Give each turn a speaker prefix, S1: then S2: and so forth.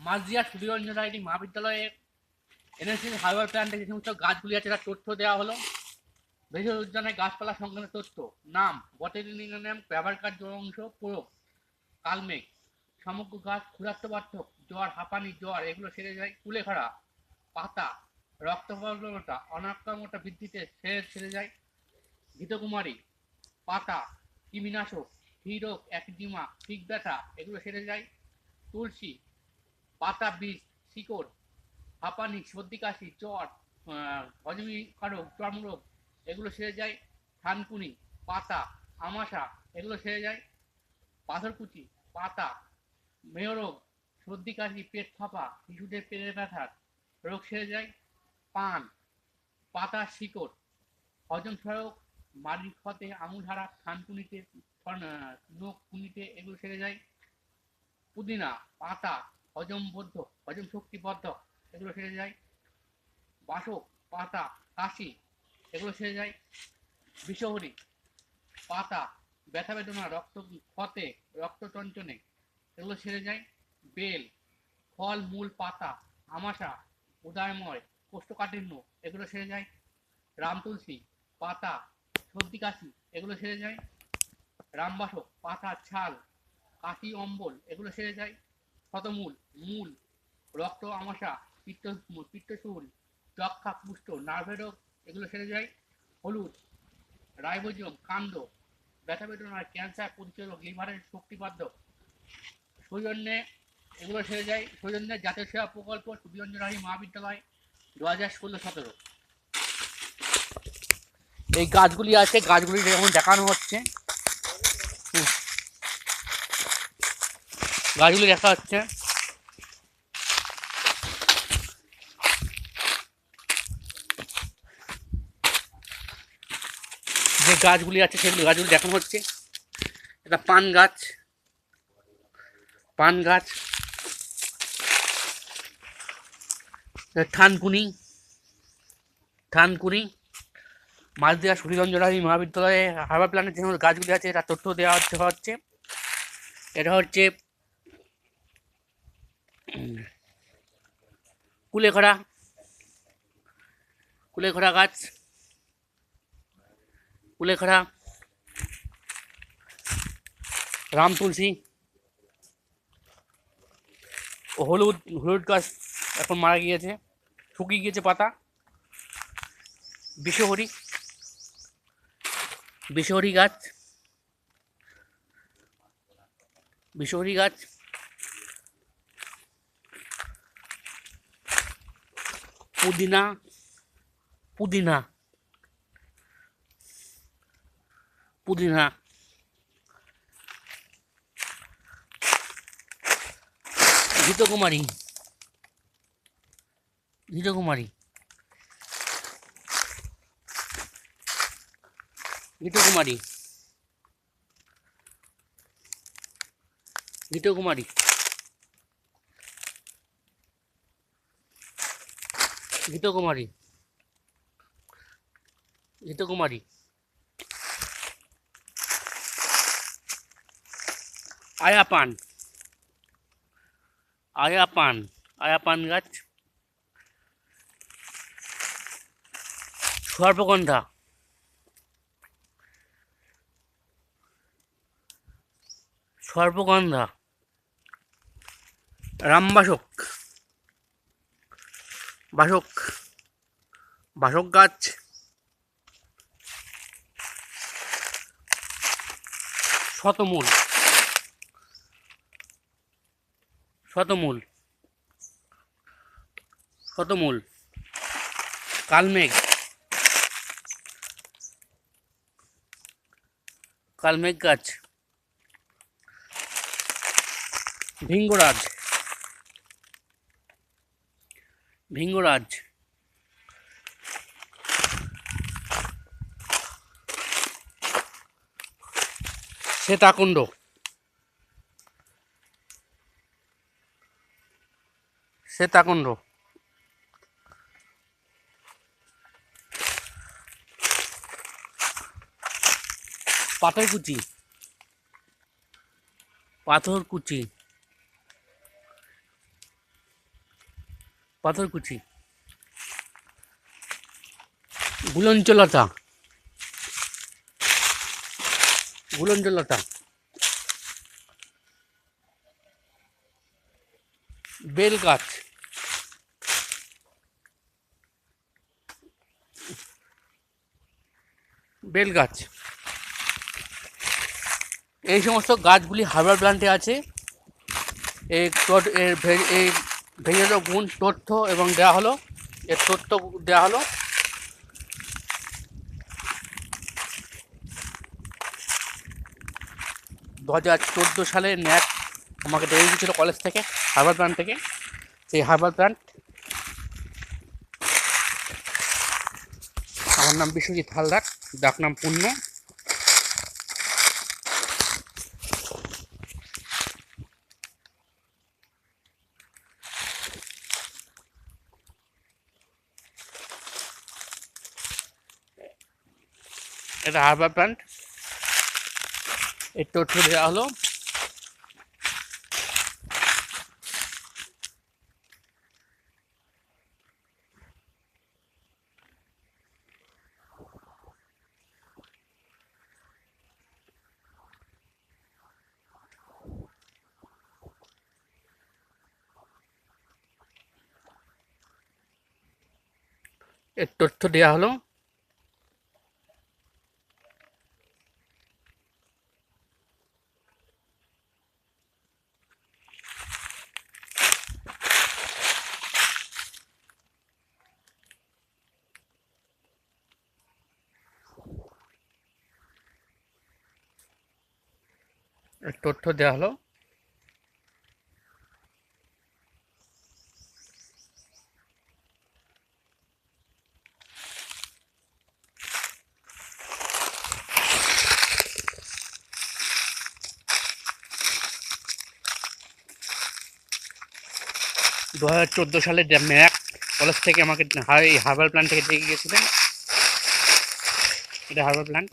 S1: মাঝদিয়া সুধীররঞ্জন রায় মহাবিদ্যালয়ে এনএসসি হারবার প্ল্যান্টে যে সমস্ত গাছগুলি আছে তার তথ্য দেওয়া হলো। ভেষজ উদ্যানে গাছপালা সংক্রান্ত তথ্য, নাম, বটানিক্যাল ব্যবহার কার্য অংশ, প্রয়োগ, কালমেঘ, সমগ্র গাছ, ক্ষুধার্তবার্ধক, জ্বর, হাঁপানি, জ্বর এগুলো সেরে যায়। কুলেখাড়া, পাতা, রক্তপ্রবণতা, অনাক্রামকতা বৃদ্ধিতে সেরে যায়। ঘৃতকুমারী, পাতা, কৃমিনাশক, হৃদরোগ, একজিমা, পিঠ ব্যথা এগুলো সেরে যায়। তুলসী পাতা, বীজ, শিকড়, হাঁপানি, সর্দি কাশি, জ্বর, হজমি কারক, চর্মরোগ এগুলো সেরে যায়। থানকুনি পাতা, আমাশা এগুলো সেরে যায়। পাথরকুচি পাতা, মেয়রোগ, সর্দি কাশি, পেট ফাঁপা, শিশুদের পেটে ব্যথার রোগ সেরে যায়। পান পাতা, শিকড়, হজম সহায়ক, মাড়ির ক্ষতে, আমুধারা, থানকুনিতে, নখ কুনিতে এগুলো সেরে যায়। পুদিনা পাতা, হজম শক্তি বর্ধক এগুলো সেরে যায়। বাসক পাতা, কাশি এগুলো সেরে যায়। বিষহরি পাতা, ব্যথা বেদনা, রক্ত ক্ষতে, রক্ত চঞ্চনে এগুলো সেরে যায়। বেল, ফল, মূল, পাতা, আমাশা, উদয়ময়, কোষ্ঠকাঠিন্য এগুলো সেরে যায়। রামতুলসী পাতা, সর্দি কাশি এগুলো সেরে যায়। রামবাসক পাতা, ছাল, কাশি, অম্বল এগুলো সেরে যায়। শতমূল মূল, রক্ত আমাশা, পিত্তশূল, যক্ষা, কুষ্ঠ, নার্ভের রোগ এগুলো সেরে যায়। হলুদ, রাইবোজোম, কাণ্ড, ব্যথা বেদনা, ক্যান্সার প্রতিরোধক, লিভারের শক্তিবর্ধক, সৌজন্যে এগুলো সেরে যায়। সৌজন্যের জাতীয় সেবা প্রকল্প, সুধীররঞ্জন রায় মহাবিদ্যালয়, 2016-17। এই গাছগুলি আছে, গাছগুলি যেমন দেখানো হচ্ছে, গাছগুলি দেখা হচ্ছে। যে গাছগুলি আছে সেগুলি গাছগুলি দেখানো হচ্ছে। এটা পান গাছ, পান গাছ, থানকুনি, থানকুনি, মাঝদিয়া সুধীররঞ্জন রায় মহাবিদ্যালয়ে হারবার প্ল্যান্টের যে সমস্ত গাছগুলি আছে তার তথ্য দেওয়া হচ্ছে। এটা হচ্ছে কুলেখাড়া, কুলেখাড়া গাছ, কুলেখাড়া, রাম তুলসী, হলুদ, হলুদ গাছ এখন মারা গিয়েছে, শুকিয়ে গিয়েছে পাতা। বিষহরি, বিষহরি গাছ, বিষহরি গাছ, পুদিনা, পুদিনা, পুদিনা, ঘৃতকুমারী, ঘৃতকুমারী, ঘৃতকুমারী, ঘৃতকুমারী, ঘৃতকুমারী, ঘৃতকুমারী, আয়াপান, আয়াপান, আয়াপান গাছ, সর্পগন্ধা, সর্পগন্ধা, রামবাসক, বাসক, বাসক গাছ, শতমূল, শতমূল, শতমূল, কালমেঘ, কালমেঘ গাছ, ভিঙ্গরাজ, ভিঙ্গরাজ, শ্বেতাকুণ্ড, শ্বেতাকুণ্ড, পাথরকুচি, পাথরকুচি, পাথরকুচি, গুলঞ্চলতা, গুলঞ্চলতা, বেল গাছ, বেল গাছ, এই সমস্ত গাছগুলি হার্বাল প্ল্যান্টে আছে। এই ভেষজ গুণ তথ্য এবং দেওয়া হলো, এর তথ্য দেওয়া হলো। দু 2014 সালে ন্যাক আমাকে দিয়ে দিয়েছিল কলেজ থেকে, হার্বাল প্ল্যান্ট থেকে। সেই হার্বাল প্ল্যান্ট, আমার নাম বিশ্বজিৎ হালদার, ডাক নাম পূর্ণ। এটা হার্বাল প্ল্যান্ট, এর তথ্য দেওয়া হলো। এর তথ্য দেওয়া হলো। এর তথ্য দেওয়া হলো। 2014 সালে ন্যাক কলেজ থেকে আমাকে এই হার্বাল প্ল্যান্ট থেকে দিয়ে গিয়েছিলেন। এটা হার্বাল প্ল্যান্ট।